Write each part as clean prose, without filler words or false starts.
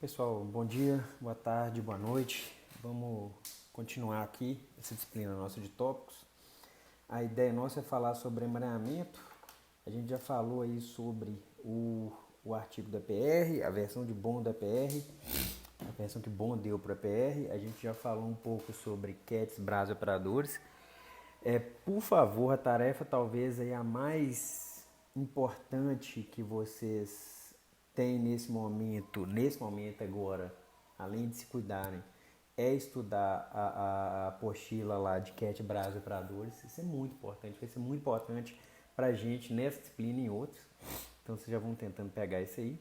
Pessoal, bom dia, boa tarde, boa noite. Vamos continuar aqui essa disciplina nossa de tópicos. A ideia nossa é falar sobre emaranhamento. A gente já falou aí sobre o artigo da PR, a versão de Bond da PR, a versão que Bond deu para a PR. A gente já falou um pouco sobre CATs, BRAS e operadores. Por favor, a tarefa talvez aí a mais importante que vocês têm nesse momento agora, além de se cuidarem, é estudar a apostila lá de CAT, BRAS e operadores. Isso é muito importante, vai ser muito importante para a gente nessa disciplina e em outras. Então vocês já vão tentando pegar isso aí.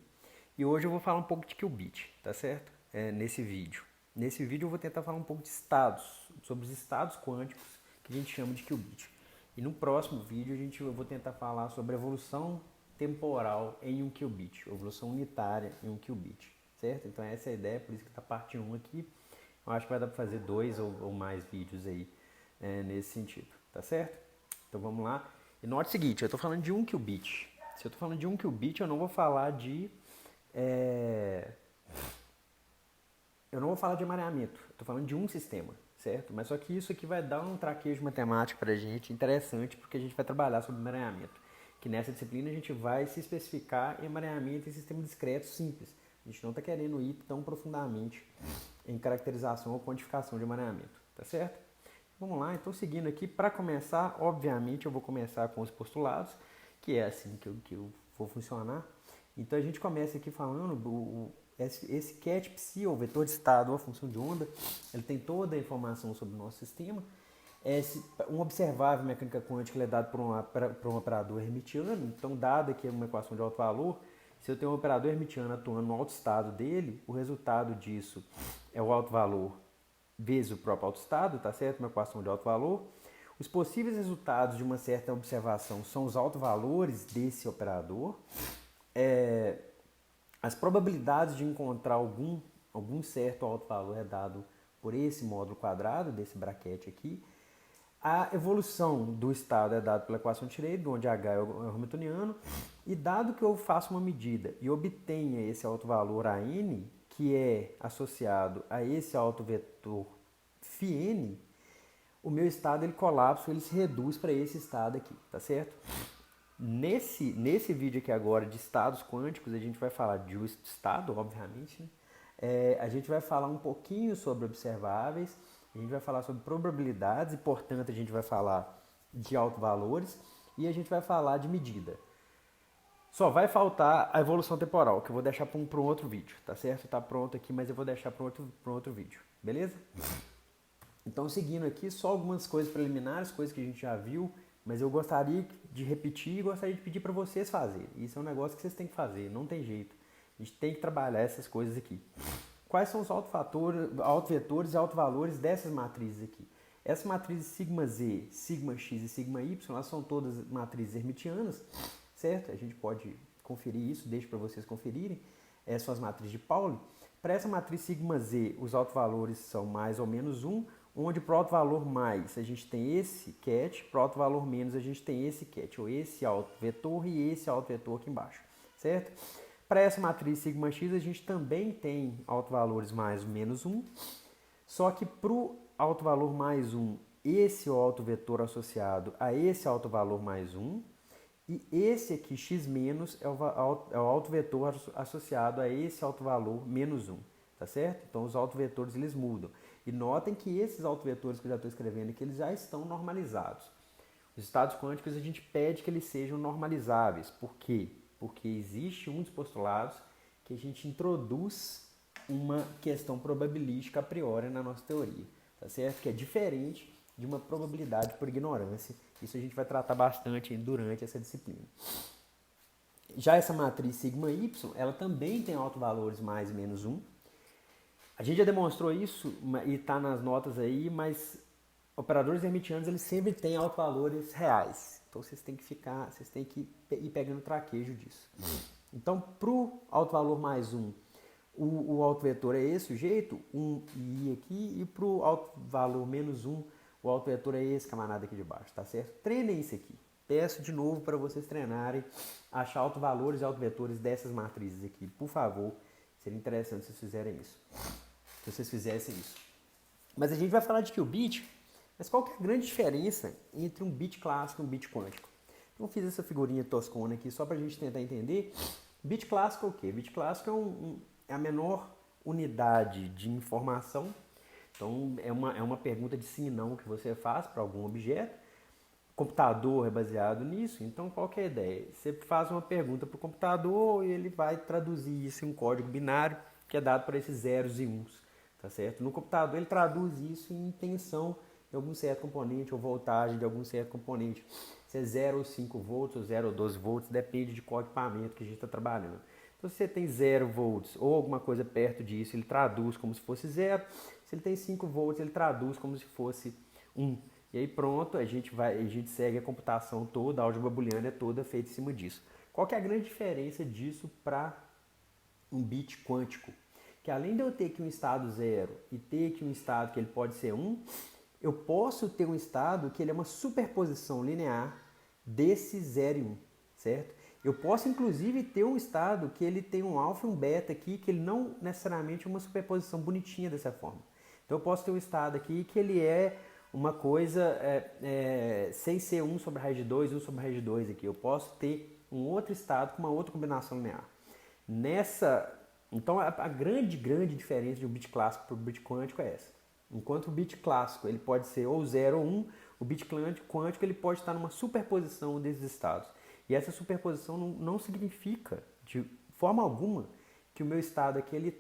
E hoje eu vou falar um pouco de qubit, tá certo? Nesse vídeo. Nesse vídeo eu vou tentar falar um pouco de estados, sobre os estados quânticos que a gente chama de qubit. E no próximo vídeo eu vou tentar falar sobre a evolução temporal em um qubit, evolução unitária em um qubit, certo? Então essa é a ideia, por isso que está parte 1 aqui. Eu acho que vai dar para fazer 2 ou mais vídeos aí nesse sentido, tá certo? Então vamos lá. E note o seguinte, eu estou falando de um qubit. Se eu estou falando de um qubit, eu não vou falar de eu não vou falar de emaranhamento, estou falando de um sistema, certo? Mas só que isso aqui vai dar um traquejo matemático para a gente interessante, porque a gente vai trabalhar sobre emaranhamento. Que nessa disciplina a gente vai se especificar em emaranhamento em sistema discreto simples. A gente não está querendo ir tão profundamente em caracterização ou quantificação de emaranhamento, tá certo? Vamos lá, então seguindo aqui, para começar, obviamente eu vou começar com os postulados, que é assim que eu vou funcionar. Então a gente começa aqui falando esse CAT psi, ou vetor de estado, ou a função de onda, ele tem toda a informação sobre o nosso sistema. Um observável mecânica quântica ele é dado por um operador hermitiano. Então, dado aqui uma equação de alto valor, se eu tenho um operador hermitiano atuando no alto estado dele, o resultado disso é o alto valor vezes o próprio alto estado, tá certo? Uma equação de alto valor. Os possíveis resultados de uma certa observação são os autovalores desse operador. As probabilidades de encontrar algum certo alto valor é dado por esse módulo quadrado, desse braquete aqui. A evolução do estado é dada pela equação de Schrödinger, onde H é o hamiltoniano. E dado que eu faço uma medida e obtenha esse alto valor a n, que é associado a esse alto vetor φn, o meu estado ele colapsa, ele se reduz para esse estado aqui, tá certo? Nesse vídeo aqui agora de estados quânticos, a gente vai falar de um estado, obviamente, né? A gente vai falar um pouquinho sobre observáveis, a gente vai falar sobre probabilidades e, portanto, a gente vai falar de autovalores e a gente vai falar de medida. Só vai faltar a evolução temporal, que eu vou deixar para um outro vídeo, tá certo? Tá pronto aqui, mas eu vou deixar para um outro vídeo, beleza? Então, seguindo aqui, só algumas coisas preliminares, coisas que a gente já viu, mas eu gostaria de repetir e gostaria de pedir para vocês fazerem. Isso é um negócio que vocês têm que fazer, não tem jeito. A gente tem que trabalhar essas coisas aqui. Quais são os autovetores e autovalores dessas matrizes aqui? Essas matrizes sigma z, sigma x e sigma y, elas são todas matrizes hermitianas, certo? A gente pode conferir isso, deixo para vocês conferirem. Essas são as matrizes de Pauli. Para essa matriz sigma z, os autovalores são mais ou menos 1, onde para o autovalor mais a gente tem esse cat, para o autovalor menos a gente tem esse cat, ou esse autovetor e esse autovetor aqui embaixo, certo? Para essa matriz sigma x a gente também tem autovalores mais ou menos 1, só que para o autovalor mais 1, esse autovetor associado a esse autovalor mais 1, e esse aqui, x menos, é o autovetor associado a esse autovalor menos 1, tá certo? Então os autovetores eles mudam. E notem que esses autovetores que eu já estou escrevendo aqui, eles já estão normalizados. Os estados quânticos a gente pede que eles sejam normalizáveis. Por quê? Porque existe um dos postulados que a gente introduz uma questão probabilística a priori na nossa teoria, tá certo? Que é diferente de uma probabilidade por ignorância. Isso a gente vai tratar bastante durante essa disciplina. Já essa matriz sigma y, ela também tem autovalores mais e menos 1. A gente já demonstrou isso e está nas notas aí, mas operadores hermitianos eles sempre têm autovalores reais. Então vocês têm que ir pegando traquejo disso. Então, para o autovalor mais 1, o autovetor é esse, o jeito, 1 e i aqui, e para o autovalor menos 1, o autovetor é esse camarada aqui de baixo, tá certo? Treinem isso aqui. Peço de novo para vocês treinarem, achar autovalores e autovetores dessas matrizes aqui, por favor. Seria interessante se vocês fizerem isso. Se vocês fizessem isso. Mas a gente vai falar de qubit, mas qual que é a grande diferença entre um bit clássico e um bit quântico? Então eu fiz essa figurinha toscona aqui só para a gente tentar entender. Bit clássico é o quê? Bit clássico é a menor unidade de informação. Então é uma pergunta de sim e não que você faz para algum objeto. O computador é baseado nisso, então qual que é a ideia? Você faz uma pergunta para o computador e ele vai traduzir isso em um código binário que é dado para esses zeros e uns, tá certo? No computador ele traduz isso em tensão de algum certo componente ou voltagem de algum certo componente. Se é 0 ou 5 volts ou 0 ou 12 volts, depende de qual equipamento que a gente está trabalhando. Então se você tem 0 volts ou alguma coisa perto disso, ele traduz como se fosse 0. Se ele tem 5 volts, ele traduz como se fosse 1. E aí pronto, a gente segue a computação toda, a álgebra booleana é toda feita em cima disso. Qual que é a grande diferença disso para um bit quântico? Que além de eu ter aqui um estado 0 e ter aqui um estado que ele pode ser 1, eu posso ter um estado que ele é uma superposição linear desse 0 e 1, certo? Eu posso inclusive ter um estado que ele tem um alfa e um beta aqui, que ele não necessariamente é uma superposição bonitinha dessa forma. Então eu posso ter um estado aqui que ele é uma coisa sem ser 1 sobre a raiz de 2, 1 sobre a raiz de 2 aqui. Eu posso ter um outro estado com uma outra combinação linear. Então a grande diferença de um bit clássico para o bit quântico é essa. Enquanto o bit clássico ele pode ser ou 0 ou 1, o bit quântico ele pode estar numa superposição desses estados. E essa superposição não significa de forma alguma que o meu estado aqui ele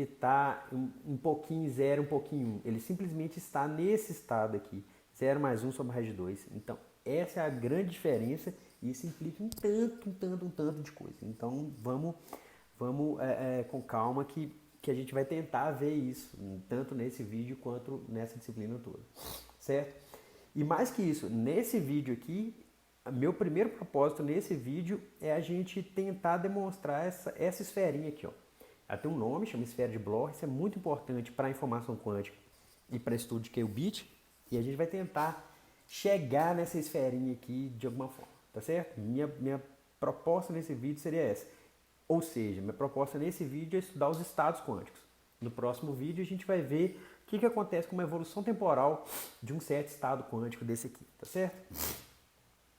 está um pouquinho 0, um pouquinho 1. Ele simplesmente está nesse estado aqui, 0 mais 1 sobre a raiz de 2. Então, essa é a grande diferença e isso implica um tanto de coisa. Então, vamos com calma que a gente vai tentar ver isso, tanto nesse vídeo quanto nessa disciplina toda, certo? E mais que isso, nesse vídeo aqui, meu primeiro propósito nesse vídeo é a gente tentar demonstrar essa esferinha aqui, ó. Ela tem um nome, chama esfera de Bloch, isso é muito importante para a informação quântica e para estudo de qubit, e a gente vai tentar chegar nessa esferinha aqui de alguma forma, tá certo? Minha proposta nesse vídeo seria essa, ou seja, minha proposta nesse vídeo é estudar os estados quânticos. No próximo vídeo a gente vai ver o que acontece com uma evolução temporal de um certo estado quântico desse aqui, tá certo?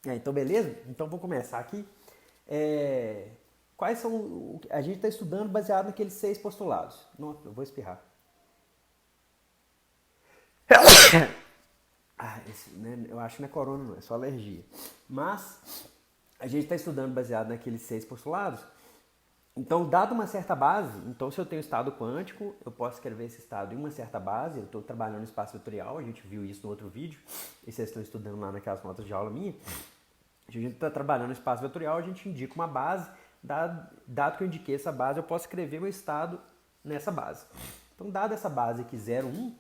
Então beleza? Então vou começar aqui. Quais são... A gente está estudando baseado naqueles 6 postulados. Não, eu vou espirrar. Eu acho que não é corona, não. É só alergia. Mas a gente está estudando baseado naqueles 6 postulados. Então, dado uma certa base, então se eu tenho estado quântico, eu posso escrever esse estado em uma certa base. Eu estou trabalhando no espaço vetorial, a gente viu isso no outro vídeo. E vocês estão estudando lá naquelas notas de aula minha. A gente está trabalhando no espaço vetorial, a gente indica uma base. Dado que eu indiquei essa base, eu posso escrever meu estado nessa base. Então, dado essa base aqui 0, 1,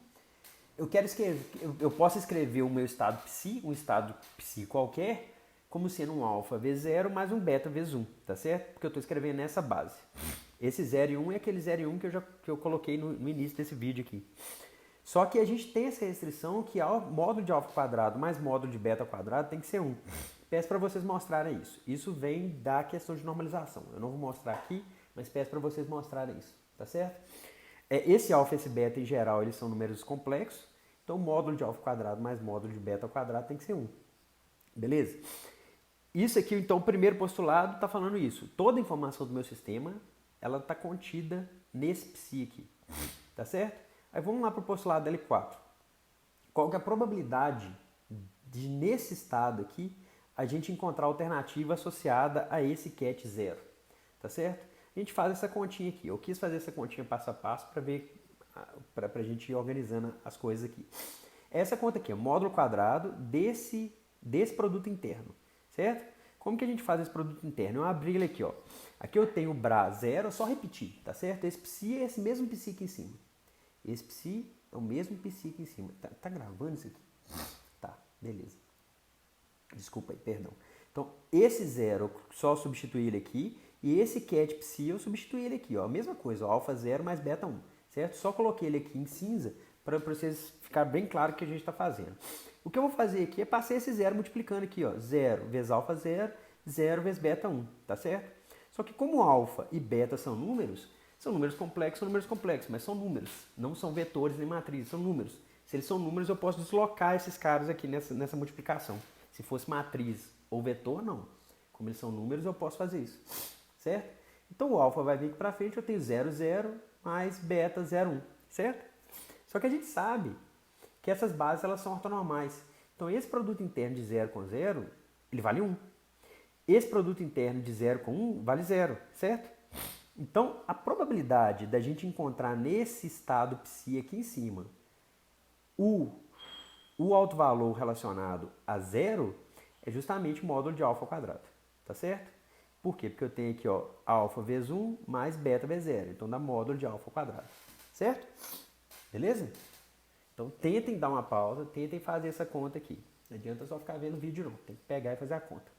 eu posso escrever o meu estado psi, um estado psi qualquer, como sendo um alfa vezes 0 mais um beta vezes 1, tá certo? Porque eu estou escrevendo nessa base. Esse 0 e 1 é aquele 0 e 1 que eu coloquei no início desse vídeo aqui. Só que a gente tem essa restrição que módulo de alfa quadrado mais módulo de beta quadrado tem que ser 1. Peço para vocês mostrarem isso. Isso vem da questão de normalização. Eu não vou mostrar aqui, mas peço para vocês mostrarem isso, tá certo? Esse alfa e esse beta, em geral, eles são números complexos. Então, módulo de alfa quadrado mais módulo de beta quadrado tem que ser 1. Beleza? Isso aqui, então, o primeiro postulado está falando isso. Toda a informação do meu sistema, ela está contida nesse psi aqui. Tá certo? Aí vamos lá para o postulado L4. Qual que é a probabilidade de, nesse estado aqui, a gente encontrar alternativa associada a esse ket 0? Tá certo? A gente faz essa continha aqui. Eu quis fazer essa continha passo a passo para ver, para a gente ir organizando as coisas aqui. Essa conta aqui é módulo quadrado desse produto interno, certo? Como que a gente faz esse produto interno? Eu abri ele aqui, ó. Aqui eu tenho o Bra 0, é só repetir, tá certo? Esse psi é esse mesmo psi aqui em cima. Esse psi é o mesmo psi aqui em cima. Tá gravando isso aqui? Tá, beleza. Desculpa aí, perdão. Então, esse 0 eu só substituí ele aqui. E esse ket psi eu substituí ele aqui, ó. A mesma coisa, ó, alfa 0 mais beta 1, certo? Só coloquei ele aqui em cinza para vocês ficar bem claro o que a gente está fazendo. O que eu vou fazer aqui é passar esse 0 multiplicando aqui, ó. 0 vezes alfa 0, 0 vezes beta 1, tá certo? Só que como alfa e beta são números, São números complexos, mas são números. Não são vetores nem matrizes, são números. Se eles são números, eu posso deslocar esses caras aqui nessa multiplicação. Se fosse matriz ou vetor, não. Como eles são números, eu posso fazer isso. Certo? Então o alfa vai vir aqui para frente, eu tenho 0, 0 mais beta 0, 1. Certo? Só que a gente sabe que essas bases elas são ortonormais. Então esse produto interno de 0 com 0, ele vale 1. Esse produto interno de 0 com 1 vale 0, certo? Então a probabilidade da gente encontrar nesse estado psi aqui em cima o alto valor relacionado a 0 é justamente o módulo de alfa ao quadrado, tá certo? Por quê? Porque eu tenho aqui, ó, alfa vezes 1 mais beta vezes 0. Então dá módulo de alfa ao quadrado, certo? Beleza? Então tentem dar uma pausa, tentem fazer essa conta aqui. Não adianta só ficar vendo o vídeo não, tem que pegar e fazer a conta.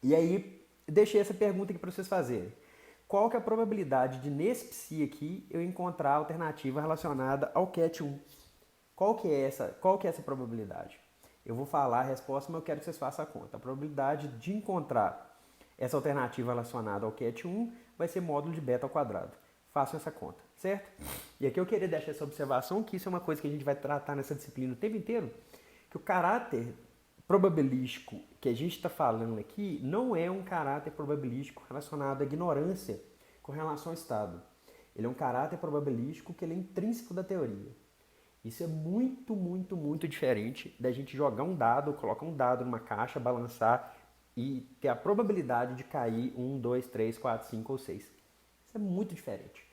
E aí, deixei essa pergunta aqui para vocês fazerem. Qual que é a probabilidade de nesse psi aqui eu encontrar a alternativa relacionada ao ket 1? Qual que é essa probabilidade? Eu vou falar a resposta, mas eu quero que vocês façam a conta. A probabilidade de encontrar essa alternativa relacionada ao ket 1 vai ser módulo de beta ao quadrado. Façam essa conta, certo? E aqui eu queria deixar essa observação, que isso é uma coisa que a gente vai tratar nessa disciplina o tempo inteiro, que o caráter probabilístico que a gente está falando aqui não é um caráter probabilístico relacionado à ignorância com relação ao estado. Ele é um caráter probabilístico que ele é intrínseco da teoria. Isso é muito, muito, muito diferente da gente jogar um dado, colocar um dado numa caixa, balançar e ter a probabilidade de cair 1, 2, 3, 4, 5 ou 6. Isso é muito diferente.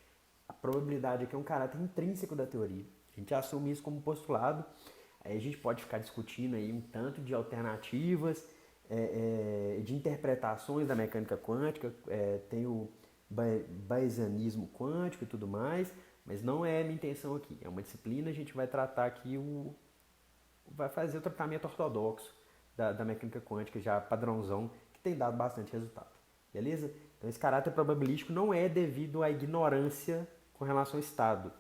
A probabilidade aqui é um caráter intrínseco da teoria. A gente assume isso como postulado. Aí a gente pode ficar discutindo aí um tanto de alternativas, de interpretações da mecânica quântica, tem o bayesianismo quântico e tudo mais, mas não é a minha intenção aqui. É uma disciplina, a gente vai tratar aqui vai fazer o tratamento ortodoxo da mecânica quântica, já padrãozão, que tem dado bastante resultado. Beleza? Então esse caráter probabilístico não é devido à ignorância com relação ao estado.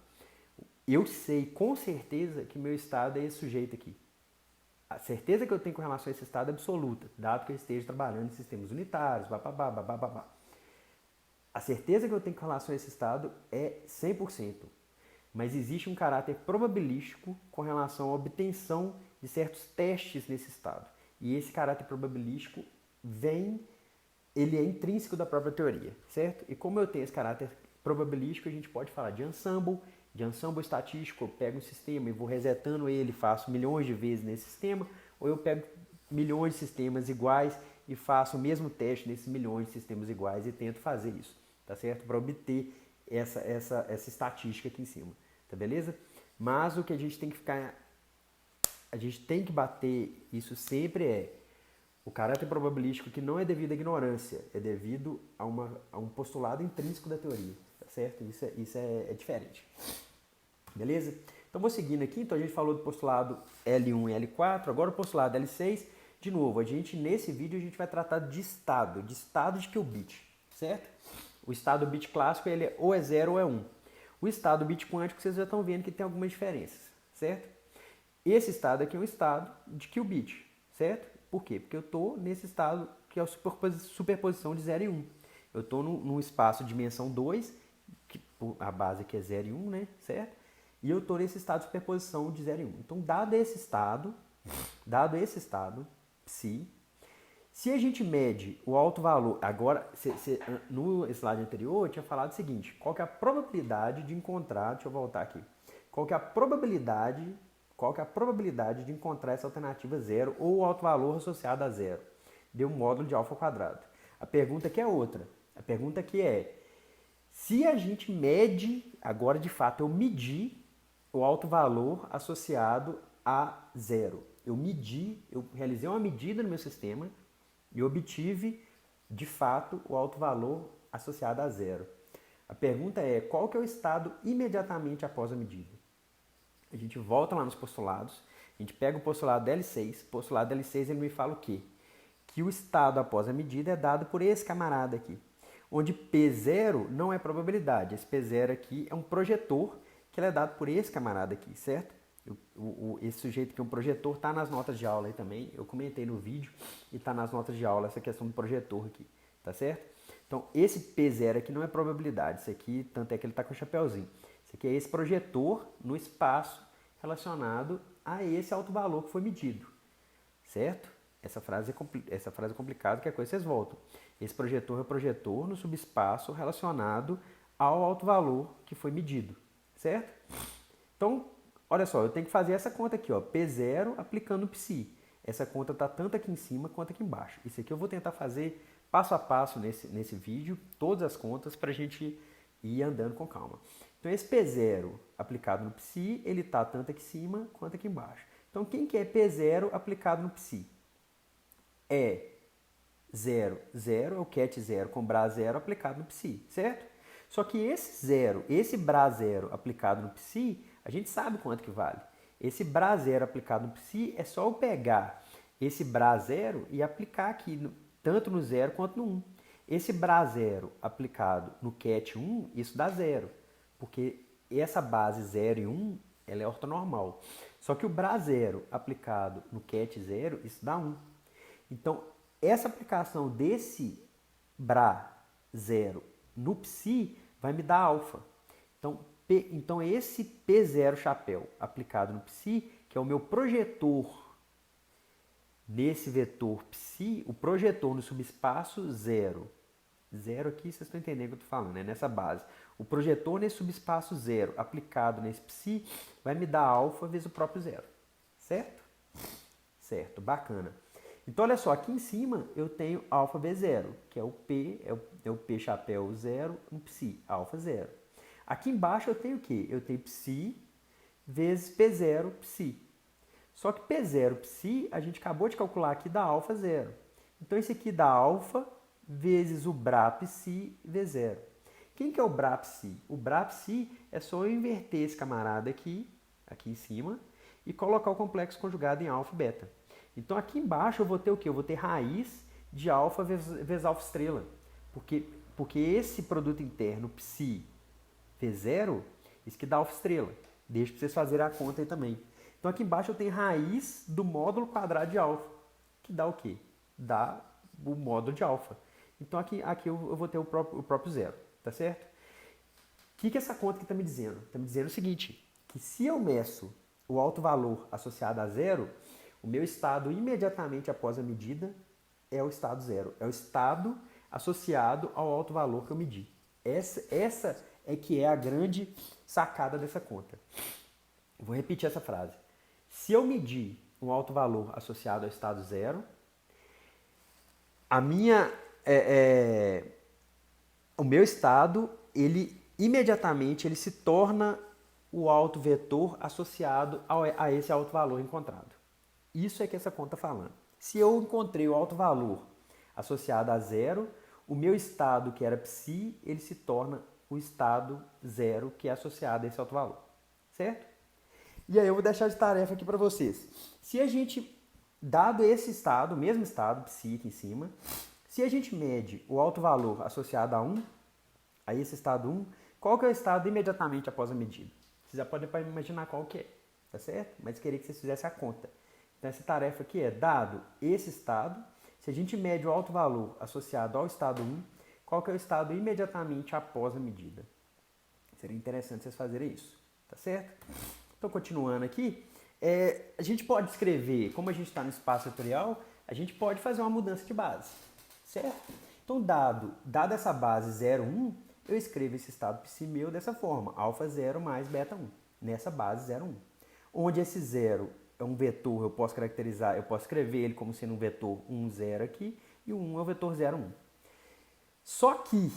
Eu sei com certeza que meu estado é esse sujeito aqui. A certeza que eu tenho com relação a esse estado é absoluta, dado que eu esteja trabalhando em sistemas unitários, babá. A certeza que eu tenho com relação a esse estado é 100%. Mas existe um caráter probabilístico com relação à obtenção de certos testes nesse estado. E esse caráter probabilístico ele é intrínseco da própria teoria, certo? E como eu tenho esse caráter probabilístico, a gente pode falar de ensemble estatístico. Eu pego um sistema e vou resetando ele, faço milhões de vezes nesse sistema, ou eu pego milhões de sistemas iguais e faço o mesmo teste nesses milhões de sistemas iguais e tento fazer isso, tá certo? Para obter essa estatística aqui em cima, tá beleza? Mas o que a gente tem que bater isso sempre o caráter probabilístico que não é devido à ignorância, é devido a um postulado intrínseco da teoria, tá certo? Isso é diferente. Beleza? Então vou seguindo aqui, então a gente falou do postulado L1 e L4, agora o postulado L6, de novo, nesse vídeo a gente vai tratar de estado de qubit, certo? O estado bit clássico ele ou é 0 ou é 1. O estado bit quântico vocês já estão vendo que tem algumas diferenças, certo? Esse estado aqui é um estado de qubit, certo? Por quê? Porque eu estou nesse estado que é a superposição de 0 e 1. Eu estou num espaço de dimensão 2, que a base aqui é 0 e 1, né? Certo? E eu estou nesse estado de superposição de 0 e 1. Então, dado esse estado, psi, se a gente mede o alto valor, agora, no slide anterior eu tinha falado o seguinte, qual que é a probabilidade de encontrar, deixa eu voltar aqui, qual que é a probabilidade de encontrar essa alternativa 0 ou o alto valor associado a 0? Deu um módulo de alfa ao quadrado. A pergunta aqui é outra. A pergunta aqui é, se a gente mede, agora de fato eu medi o alto valor associado a 0. Eu realizei uma medida no meu sistema e obtive, de fato, o alto valor associado a 0. A pergunta é, qual que é o estado imediatamente após a medida? A gente volta lá nos postulados, a gente pega o postulado L6, o postulado L6 ele me fala o quê? Que o estado após a medida é dado por esse camarada aqui, onde P0 não é probabilidade, esse P0 aqui é um projetor que ele é dado por esse camarada aqui, certo? Esse sujeito que é um projetor está nas notas de aula aí também, eu comentei no vídeo e está nas notas de aula essa questão do projetor aqui, tá certo? Então, esse P0 aqui não é probabilidade, isso aqui, tanto é que ele está com o chapéuzinho. Isso aqui é esse projetor no espaço relacionado a esse alto valor que foi medido, certo? Essa frase é complicada, que é coisa vocês voltam. Esse projetor é o projetor no subespaço relacionado ao alto valor que foi medido, certo? Então, olha só, eu tenho que fazer essa conta aqui, ó, P0 aplicando o psi. Essa conta está tanto aqui em cima quanto aqui embaixo. Isso aqui eu vou tentar fazer passo a passo nesse vídeo, todas as contas, para a gente ir andando com calma. Então, esse P0 aplicado no psi, ele está tanto aqui em cima quanto aqui embaixo. Então, quem que é P0 aplicado no psi? É 0, 0, é o cat 0 com Bra 0 aplicado no psi, certo? Só que esse 0, esse Bra 0 aplicado no psi, a gente sabe quanto que vale. Esse Bra 0 aplicado no psi é só eu pegar esse Bra 0 e aplicar aqui, tanto no 0 quanto no 1. Esse Bra 0 aplicado no cat 1, isso dá 0, porque essa base 0 e 1, ela é ortonormal. Só que o Bra 0 aplicado no cat 0, isso dá 1. Então, essa aplicação desse Bra 0 no psi vai me dar alfa. Então esse P0 chapéu aplicado no psi, que é o meu projetor nesse vetor psi, o projetor no subespaço 0. 0 aqui, vocês estão entendendo o que eu estou falando, né? Nessa base. O projetor nesse subespaço 0 aplicado nesse psi vai me dar alfa vezes o próprio 0. Certo? Certo, bacana. Então, olha só, aqui em cima eu tenho alfa V0, que é o P, é o P chapéu 0 no psi, alfa 0. Aqui embaixo eu tenho o quê? Eu tenho psi vezes P0 psi. Só que P0 psi, a gente acabou de calcular aqui, dá alfa 0. Então, esse aqui dá alfa vezes o Bra psi V0. Quem que é o Bra psi? O Bra psi é só eu inverter esse camarada aqui em cima, e colocar o complexo conjugado em alfa e beta. Então, aqui embaixo eu vou ter o quê? Eu vou ter raiz de alfa vezes alfa estrela. Porque esse produto interno psi V0, isso que dá alfa estrela. Deixa para vocês fazerem a conta aí também. Então, aqui embaixo eu tenho raiz do módulo quadrado de alfa, que dá o quê? Dá o módulo de alfa. Então, aqui eu vou ter o próprio zero, tá certo? O que essa conta aqui está me dizendo? Está me dizendo o seguinte, que se eu meço o alto valor associado a zero, o meu estado imediatamente após a medida é o estado zero. É o estado associado ao alto valor que eu medi. Essa é que é a grande sacada dessa conta. Vou repetir essa frase. Se eu medir um alto valor associado ao estado zero, o meu estado, ele imediatamente se torna o alto vetor associado a esse alto valor encontrado. Isso é que essa conta está falando. Se eu encontrei o alto valor associado a zero, o meu estado, que era psi, ele se torna o estado zero, que é associado a esse alto valor. Certo? E aí eu vou deixar de tarefa aqui para vocês. Se a gente, dado esse estado, o mesmo estado, psi aqui em cima, se a gente mede o alto valor associado a 1, a esse estado 1, qual que é o estado imediatamente após a medida? Vocês já podem imaginar qual que é, tá certo? Mas queria que vocês fizessem a conta. Então, essa tarefa aqui é, dado esse estado, se a gente mede o alto valor associado ao estado 1, qual que é o estado imediatamente após a medida? Seria interessante vocês fazerem isso, tá certo? Então, continuando aqui, a gente pode escrever, como a gente está no espaço vetorial, a gente pode fazer uma mudança de base, certo? Então, dada essa base 0, 1, eu escrevo esse estado psi meu dessa forma, alfa 0 mais beta 1, nessa base 0, 1. Onde esse 0 é um vetor, eu posso escrever ele como sendo um vetor 1, 0 aqui, e o 1 é o vetor 0, 1. Só que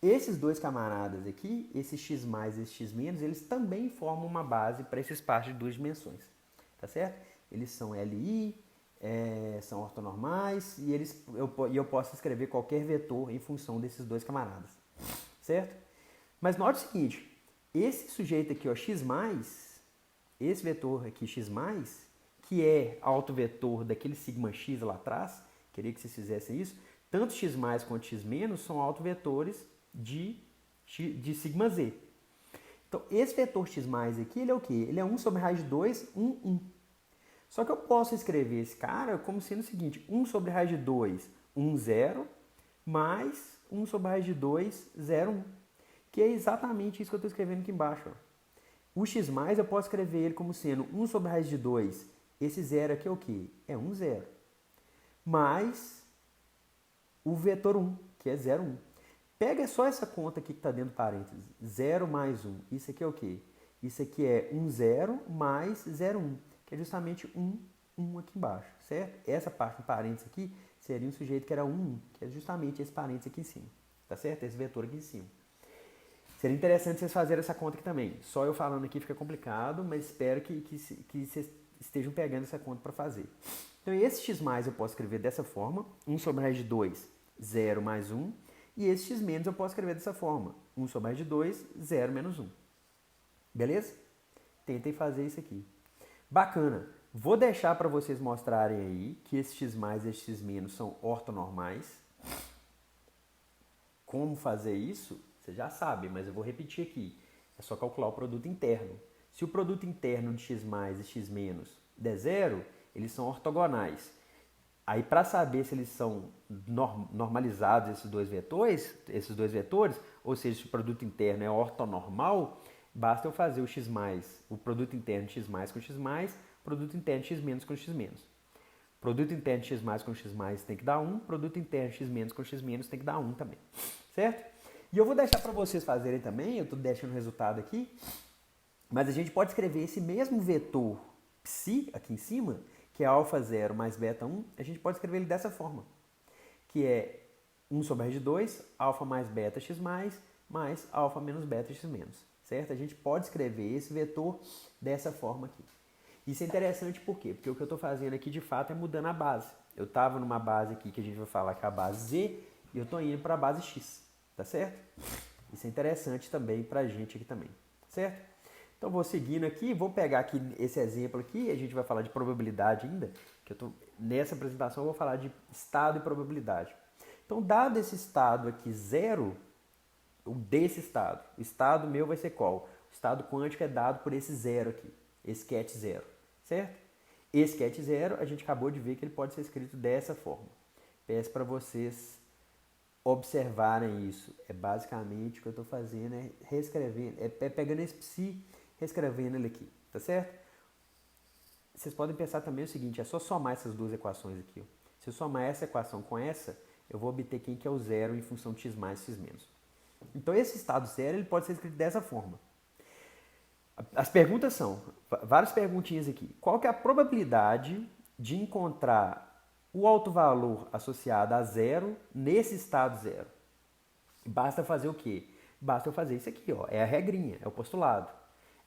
esses dois camaradas aqui, esse x mais e esse x menos, eles também formam uma base para esse espaço de duas dimensões, tá certo? Eles são LI, são ortonormais, e eu posso escrever qualquer vetor em função desses dois camaradas, certo? Mas note o seguinte, esse sujeito aqui, ó, x+, esse vetor aqui, x+, que é autovetor daquele sigma x lá atrás, queria que vocês fizessem isso, tanto x+, quanto x- são autovetores de sigma z. Então, esse vetor x+, aqui, ele é o quê? Ele é 1 sobre raiz de 2, 1, 1. Só que eu posso escrever esse cara como sendo o seguinte, 1 sobre raiz de 2, 1, 0, mais 1 sobre a raiz de 2, 0, 1. Que é exatamente isso que eu estou escrevendo aqui embaixo. Ó. O x mais eu posso escrever ele como sendo 1 sobre a raiz de 2. Esse 0 aqui é o quê? É 1, 0. Mais o vetor 1, que é 0, 1. Pega só essa conta aqui que está dentro do parênteses. 0 mais 1. Isso aqui é o quê? Isso aqui é 1, 0 mais 0, 1. Que é justamente 1, 1 aqui embaixo, certo? Essa parte do parênteses aqui seria um sujeito que era 1, 1, que é justamente esse parênteses aqui em cima, tá certo? Esse vetor aqui em cima. Seria interessante vocês fazerem essa conta aqui também. Só eu falando aqui fica complicado, mas espero que vocês estejam pegando essa conta para fazer. Então, esse x mais eu posso escrever dessa forma, 1 sobre a raiz de 2, 0 mais 1. E esse x menos eu posso escrever dessa forma, 1 sobre a raiz de 2, 0 menos 1. Beleza? Tentem fazer isso aqui. Bacana. Vou deixar para vocês mostrarem aí que esse x mais e esse x menos são ortonormais. Como fazer isso? Você já sabe, mas eu vou repetir aqui. É só calcular o produto interno. Se o produto interno de x mais e x menos der 0, eles são ortogonais. Aí, para saber se eles são normalizados, esses dois vetores, ou seja, se o produto interno é ortonormal, basta eu fazer o x mais, o produto interno de x mais com x mais, produto interno de x menos com x menos. Produto interno de x mais com x mais tem que dar 1, produto interno de x menos com x menos tem que dar 1 também, certo? E eu vou deixar para vocês fazerem também, eu estou deixando o resultado aqui, mas a gente pode escrever esse mesmo vetor psi aqui em cima, que é alfa 0 mais beta 1, a gente pode escrever ele dessa forma, que é 1 sobre a raiz de 2, alfa mais beta x mais alfa menos beta x menos, certo? A gente pode escrever esse vetor dessa forma aqui. Isso é interessante por quê? Porque o que eu estou fazendo aqui de fato é mudando a base. Eu estava numa base aqui que a gente vai falar que é a base Z e eu estou indo para a base X, tá certo? Isso é interessante também para a gente aqui também, certo? Então, vou seguindo aqui, vou pegar aqui esse exemplo aqui, a gente vai falar de probabilidade ainda, que nessa apresentação eu vou falar de estado e probabilidade. Então, dado esse estado aqui, 0, desse estado, o estado meu vai ser qual? O estado quântico é dado por esse 0 aqui, esse ket 0, certo? Esse ket 0, a gente acabou de ver que ele pode ser escrito dessa forma. Peço para vocês observarem isso. É basicamente o que eu estou fazendo, é reescrevendo, é pegando esse psi, reescrevendo ele aqui, tá certo? Vocês podem pensar também o seguinte, é só somar essas duas equações aqui. Ó. Se eu somar essa equação com essa, eu vou obter quem que é o zero em função de x mais e x menos. Então esse estado zero ele pode ser escrito dessa forma. As perguntas são, várias perguntinhas aqui. Qual que é a probabilidade de encontrar o alto valor associado a zero nesse estado zero? Basta fazer o quê? Basta eu fazer isso aqui, ó, é a regrinha, é o postulado.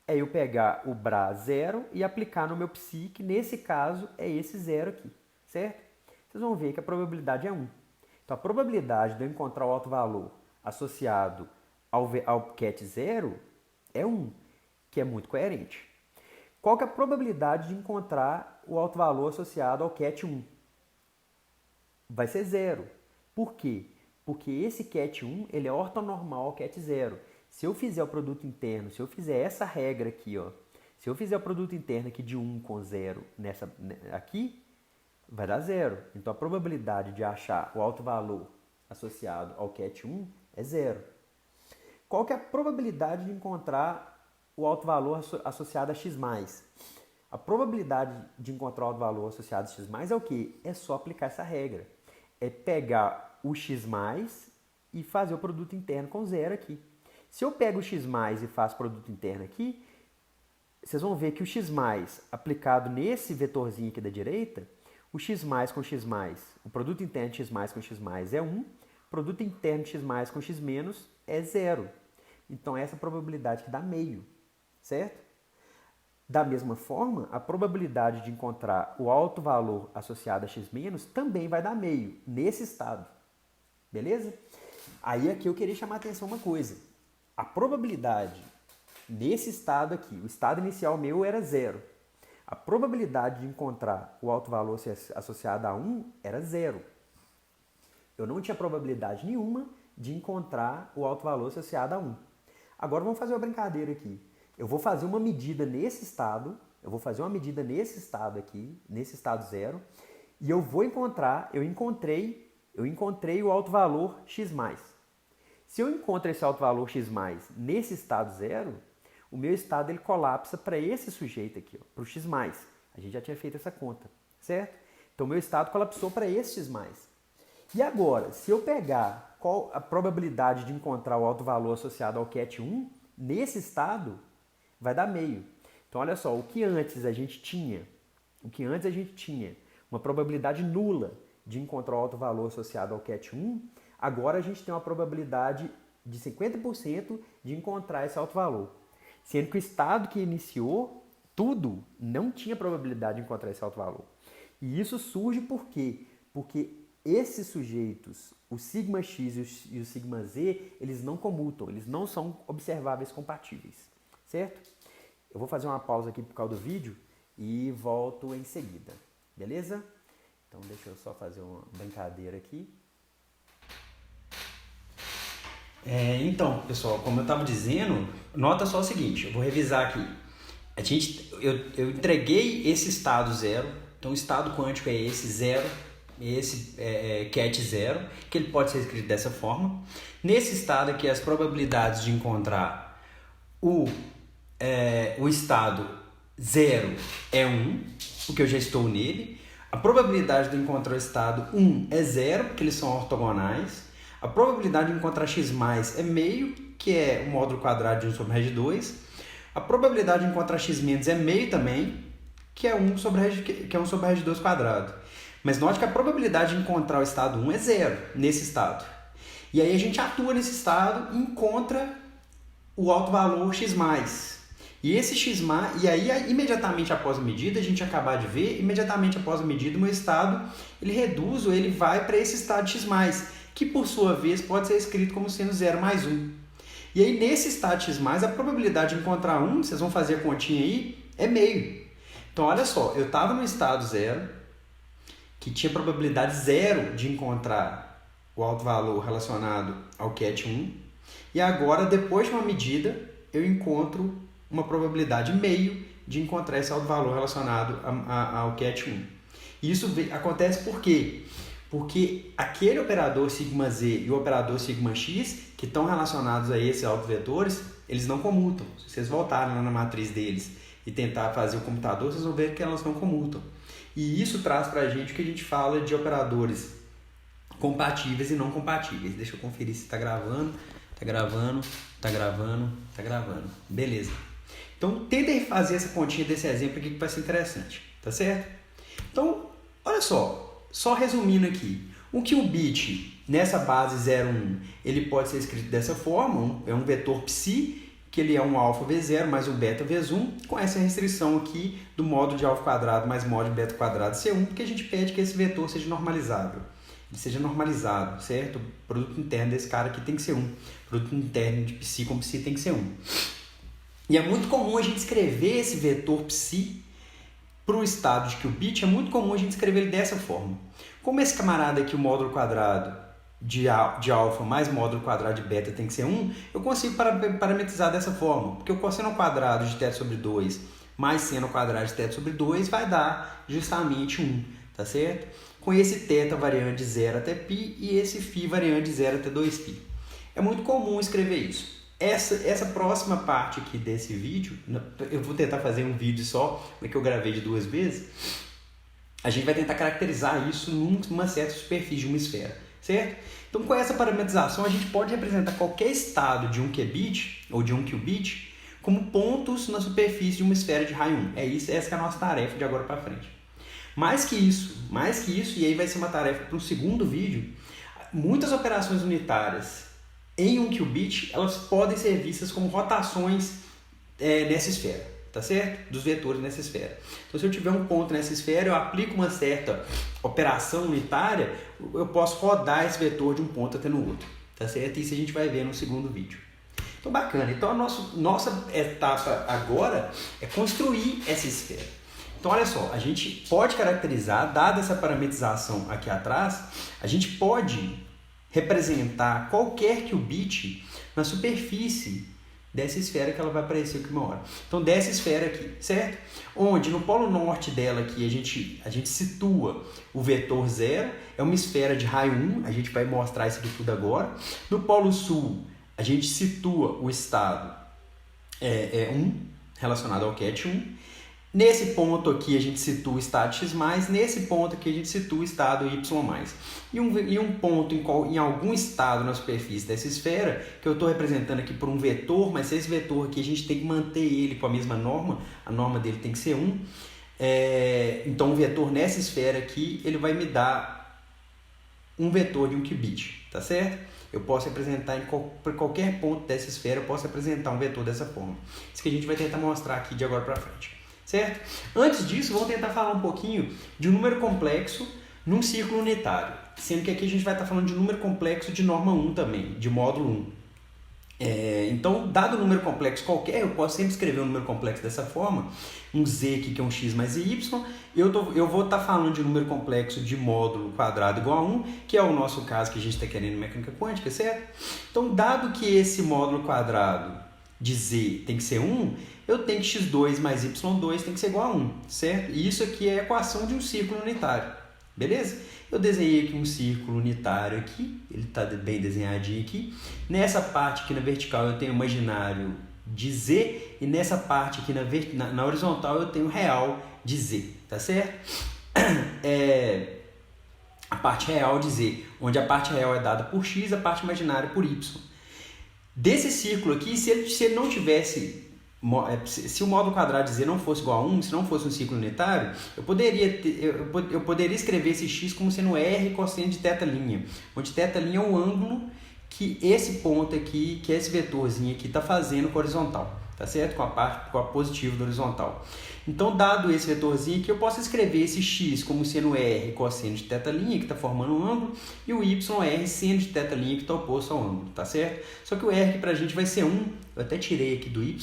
É eu pegar o Bra 0 e aplicar no meu psi, que nesse caso é esse 0 aqui, certo? Vocês vão ver que a probabilidade é 1. Então, a probabilidade de eu encontrar o alto valor associado ao ket 0 é 1, que é muito coerente. Qual que é a probabilidade de encontrar o alto valor associado ao ket 1? Vai ser 0. Por quê? Porque esse ket 1 ele é ortonormal ao ket 0. Se eu fizer o produto interno, se eu fizer essa regra aqui, ó, se eu fizer o produto interno aqui de 1 com 0 aqui, vai dar 0. Então a probabilidade de achar o alto valor associado ao ket 1 é 0. Qual que é a probabilidade de encontrar o alto valor associado a x+? A probabilidade de encontrar o alto valor associado a x+ é o quê? É só aplicar essa regra. É pegar o x+, e fazer o produto interno com 0 aqui. Se eu pego o x+, e faço produto interno aqui, vocês vão ver que o x+, aplicado nesse vetorzinho aqui da direita, o x+ com x+, o produto interno de x+ com x+ é 1, o produto interno de x+ com x- é 0. Então, essa é a probabilidade que dá meio, certo? Da mesma forma, a probabilidade de encontrar o alto valor associado a x- também vai dar meio, nesse estado. Beleza? Aí aqui eu queria chamar a atenção uma coisa. A probabilidade nesse estado aqui, o estado inicial meu era 0. A probabilidade de encontrar o alto valor associado a 1 era 0. Eu não tinha probabilidade nenhuma de encontrar o alto valor associado a 1. Agora vamos fazer uma brincadeira aqui. Eu vou fazer uma medida nesse estado, aqui, nesse estado 0, e eu encontrei eu encontrei o alto valor x+. Se eu encontro esse alto valor x+, nesse estado 0, o meu estado ele colapsa para esse sujeito aqui, para o x+. A gente já tinha feito essa conta, certo? Então, o meu estado colapsou para esse x+. E agora, se eu pegar qual a probabilidade de encontrar o alto valor associado ao ket 1, nesse estado, vai dar meio. Então, olha só, o que antes a gente tinha uma probabilidade nula de encontrar o alto valor associado ao ket 1, agora a gente tem uma probabilidade de 50% de encontrar esse alto valor. Sendo que o estado que iniciou tudo não tinha probabilidade de encontrar esse alto valor. E isso surge por quê? Porque esses sujeitos, o σx e o σz, eles não comutam, eles não são observáveis compatíveis, certo? Eu vou fazer uma pausa aqui por causa do vídeo e volto em seguida, beleza? Então deixa eu só fazer uma brincadeira aqui. Então, pessoal, como eu estava dizendo, nota só o seguinte, eu vou revisar aqui. Eu entreguei esse estado 0, então o estado quântico é esse 0, esse ket 0, que ele pode ser escrito dessa forma. Nesse estado aqui, as probabilidades de encontrar o estado 0 é 1, porque eu já estou nele. A probabilidade de encontrar o estado 1 é 0, porque eles são ortogonais. A probabilidade de encontrar x+, é meio, que é o módulo quadrado de 1 sobre raiz de 2. A probabilidade de encontrar x- é meio também, que é 1 sobre raiz de 2 quadrado. Mas note que a probabilidade de encontrar o estado 1 é 0 nesse estado. E aí a gente atua nesse estado e encontra o alto valor x+. E esse x+, e aí imediatamente após a medida, a gente acabar de ver, imediatamente após a medida, o meu estado ele reduz ou ele vai para esse estado x+, que por sua vez pode ser escrito como sendo 0 mais 1. E aí nesse estado x+, a probabilidade de encontrar 1, vocês vão fazer a continha aí, é meio. Então olha só, eu estava no estado 0, que tinha probabilidade 0 de encontrar o alto valor relacionado ao ket 1, e agora depois de uma medida, eu encontro uma probabilidade meio de encontrar esse alto valor relacionado ao ket 1. E isso acontece por quê? Porque aquele operador σz e o operador σx, que estão relacionados a esses autovetores, eles não comutam. Se vocês voltarem lá na matriz deles e tentar fazer o computador, vocês vão ver que elas não comutam. E isso traz para a gente o que a gente fala de operadores compatíveis e não compatíveis. Deixa eu conferir se está gravando. Está gravando. Beleza. Então, tentem fazer essa continha desse exemplo aqui que vai ser interessante. Tá certo? Então, olha só resumindo aqui. O qubit nessa base 0, 1, ele pode ser escrito dessa forma. É um vetor psi, que ele é um alfa V0 mais um beta V1, com essa restrição aqui do módulo de alfa quadrado mais módulo de beta quadrado C1, porque a gente pede que esse vetor seja normalizável. Ele seja normalizado, certo? O produto interno desse cara aqui tem que ser 1. O produto interno de psi com psi tem que ser 1. E é muito comum a gente escrever esse vetor psi para o estado de qubit, é muito comum a gente escrever ele dessa forma. Como esse camarada aqui, o módulo quadrado de alfa mais módulo quadrado de beta tem que ser 1, eu consigo parametrizar dessa forma. Porque o cosseno ao quadrado de θ sobre 2 mais seno ao quadrado de θ sobre 2 vai dar justamente 1, tá certo? Com esse θ variando de 0 até π e esse φ variando de 0 até 2π. É muito comum escrever isso. Essa próxima parte aqui desse vídeo, eu vou tentar fazer um vídeo só, que eu gravei de 2 vezes, a gente vai tentar caracterizar isso numa certa superfície de uma esfera, certo? Então, com essa parametrização, a gente pode representar qualquer estado de um qubit ou de um qubit como pontos na superfície de uma esfera de raio 1. Essa é a nossa tarefa de agora para frente. Mais que isso, e aí vai ser uma tarefa para o segundo vídeo, muitas operações unitárias em um qubit, elas podem ser vistas como rotações nessa esfera, tá certo? Dos vetores nessa esfera. Então, se eu tiver um ponto nessa esfera, eu aplico uma certa operação unitária, eu posso rodar esse vetor de um ponto até no outro, tá certo? Isso a gente vai ver no segundo vídeo. Então, bacana. Então, a nossa etapa agora é construir essa esfera. Então, olha só, a gente pode caracterizar, dada essa parametrização aqui atrás, a gente pode representar qualquer qubit na superfície dessa esfera que ela vai aparecer aqui uma hora. Então, dessa esfera aqui, certo? Onde no polo norte dela aqui a gente situa o vetor 0, é uma esfera de raio 1, a gente vai mostrar isso aqui tudo agora. No polo sul, a gente situa o estado 1, relacionado ao ket 1. Nesse ponto aqui a gente situa o estado x+, nesse ponto aqui a gente situa o estado y+. E um ponto em algum estado na superfície dessa esfera, que eu estou representando aqui por um vetor, mas esse vetor aqui a gente tem que manter ele com a mesma norma, a norma dele tem que ser 1. Então um vetor nessa esfera aqui, ele vai me dar um vetor de um qubit, tá certo? Eu posso representar por qualquer ponto dessa esfera, eu posso representar um vetor dessa forma. Isso que a gente vai tentar mostrar aqui de agora para frente. Certo? Antes disso, vamos tentar falar um pouquinho de um número complexo num círculo unitário. Sendo que aqui a gente vai estar falando de um número complexo de norma 1 também, de módulo 1. Então, dado um número complexo qualquer, eu posso sempre escrever um número complexo dessa forma. Um z aqui que é um x mais y. Eu vou estar falando de um número complexo de módulo quadrado igual a 1, que é o nosso caso que a gente está querendo em mecânica quântica, certo? Então, dado que esse módulo quadrado de z tem que ser 1, eu tenho que x2 mais y2 tem que ser igual a 1, certo? E isso aqui é a equação de um círculo unitário, beleza? Eu desenhei aqui um círculo unitário aqui, ele está bem desenhadinho aqui. Nessa parte aqui na vertical eu tenho imaginário de z, e nessa parte aqui na horizontal eu tenho real de z, tá certo? A parte real de z, onde a parte real é dada por x, a parte imaginária por y. Desse círculo aqui, se ele não tivesse, se o módulo quadrado de z não fosse igual a 1, se não fosse um círculo unitário, eu poderia escrever esse x como sendo r cosseno de θ', onde θ' é o ângulo que esse ponto aqui, que esse vetorzinho aqui está fazendo com a horizontal, tá certo? Com a positiva do horizontal. Então, dado esse vetorzinho aqui, eu posso escrever esse x como sendo r cosseno de θ', que está formando um ângulo, e o y r seno de θ', que está oposto ao ângulo, tá certo? Só que o r aqui para a gente vai ser 1, eu até tirei aqui do y,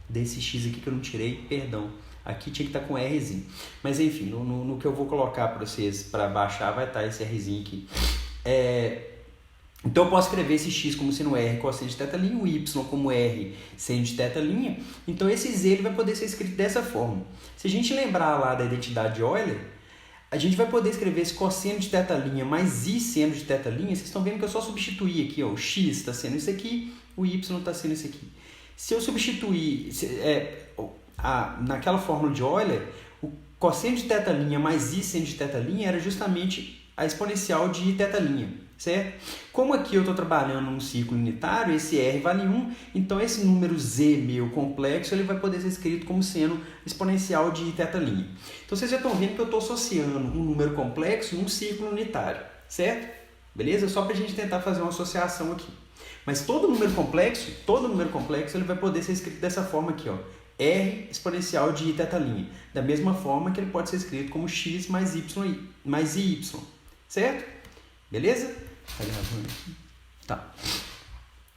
desse x aqui que eu não tirei, perdão. Aqui tinha que estar com rzinho. Mas enfim, no que eu vou colocar para vocês, para baixar, vai estar esse rzinho aqui. Então eu posso escrever esse x como sendo r cosseno de θ', o y como r seno de θ'. Então esse z ele vai poder ser escrito dessa forma. Se a gente lembrar lá da identidade de Euler, a gente vai poder escrever esse cosseno de θ' mais i seno de θ'. Vocês estão vendo que eu só substituí aqui, ó, o x está sendo isso aqui, o y está sendo isso aqui. Se eu substituir naquela fórmula de Euler, o cosseno de θ' mais i seno de θ' era justamente a exponencial de θ'. Certo? Como aqui eu estou trabalhando num círculo unitário, esse r vale 1, então esse número z meu complexo ele vai poder ser escrito como sendo exponencial de θ'. Então vocês já estão vendo que eu estou associando um número complexo num círculo unitário, certo? Beleza? Só para a gente tentar fazer uma associação aqui. Mas todo número complexo ele vai poder ser escrito dessa forma aqui, ó, r exponencial de θ', da mesma forma que ele pode ser escrito como x mais y mais iy, certo? Beleza? Tá.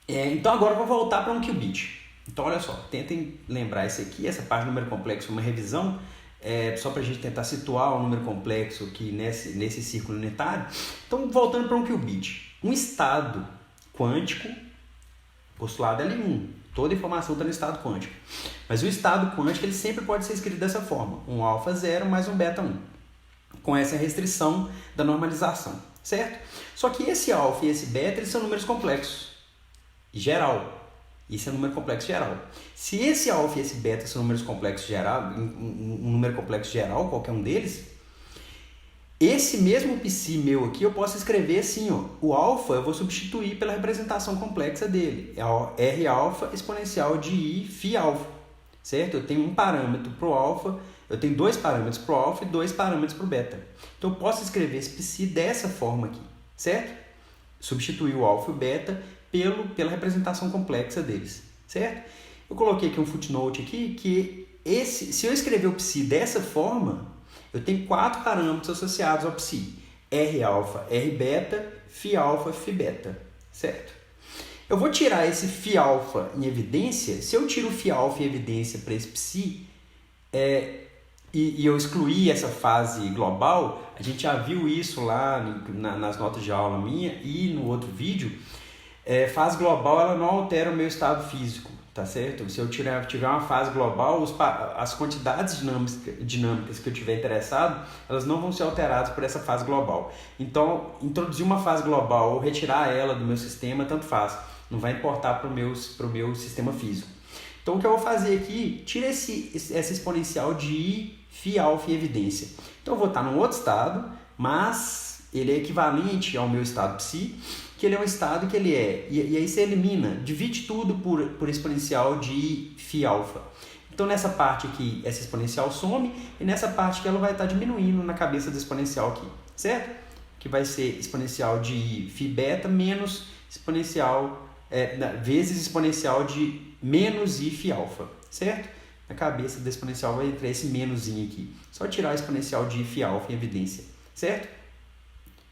Então agora eu vou voltar para um qubit. Então olha só, tentem lembrar isso aqui, essa parte do número complexo, uma revisão, só para a gente tentar situar o número complexo aqui nesse círculo unitário. Então voltando para um qubit, um estado quântico, postulado L1, toda informação está no estado quântico. Mas o estado quântico ele sempre pode ser escrito dessa forma, um alfa 0 mais um beta 1, com essa restrição da normalização. Certo? Só que esse alfa e esse beta eles são números complexos geral. Isso é número complexo geral. Se esse alfa e esse beta são números complexos geral, um número complexo geral, qualquer um deles, esse mesmo psi meu aqui eu posso escrever assim, ó, o alfa eu vou substituir pela representação complexa dele, é r alfa exponencial de i φ alfa, certo? Eu tenho um parâmetro para o alfa. Eu tenho dois parâmetros para o alfa e dois parâmetros para o beta. Então eu posso escrever esse psi dessa forma aqui, certo? Substituir o alfa e o beta pela representação complexa deles, certo? Eu coloquei aqui um footnote aqui que se eu escrever o psi dessa forma, eu tenho 4 parâmetros associados ao psi: r alfa, r beta, φ alfa, φ beta, certo? Eu vou tirar esse φ alfa em evidência. Se eu tiro o φ alfa em evidência para esse psi, e eu excluir essa fase global, a gente já viu isso lá nas notas de aula minha e no outro vídeo, fase global ela não altera o meu estado físico, tá certo? Se eu tiver uma fase global, as quantidades dinâmicas que eu tiver interessado, elas não vão ser alteradas por essa fase global. Então, introduzir uma fase global ou retirar ela do meu sistema, tanto faz. Não vai importar para o meu sistema físico. Então, o que eu vou fazer aqui, tira essa exponencial de φ alfa em evidência. Então, eu vou estar num outro estado, mas ele é equivalente ao meu estado psi, que ele é um estado que ele é. E aí você elimina, divide tudo por exponencial de φ alfa. Então, nessa parte aqui, essa exponencial some, e nessa parte que ela vai estar diminuindo na cabeça do exponencial aqui, certo? Que vai ser exponencial de φ beta menos exponencial, vezes exponencial de menos i φ alfa, certo? Na cabeça do exponencial vai entrar esse menusinho aqui. Só tirar o exponencial de i φ alfa em evidência, certo?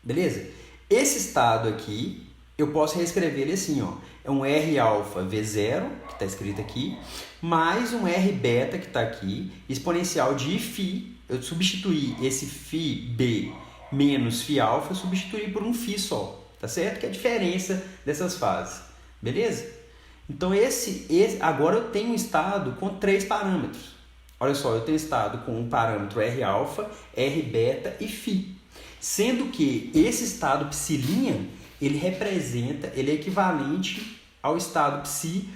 Beleza? Esse estado aqui, eu posso reescrever ele assim, ó. É um R alfa V0, que está escrito aqui, mais um R beta, que está aqui, exponencial de φ. Eu substituí esse φ b menos φ alfa, eu substituí por um φ só, tá certo? Que é a diferença dessas fases, beleza? Então, agora eu tenho um estado com 3 parâmetros. Olha só, eu tenho estado com um parâmetro R alfa, R beta e φ. Sendo que esse estado psi', ele é equivalente ao estado psi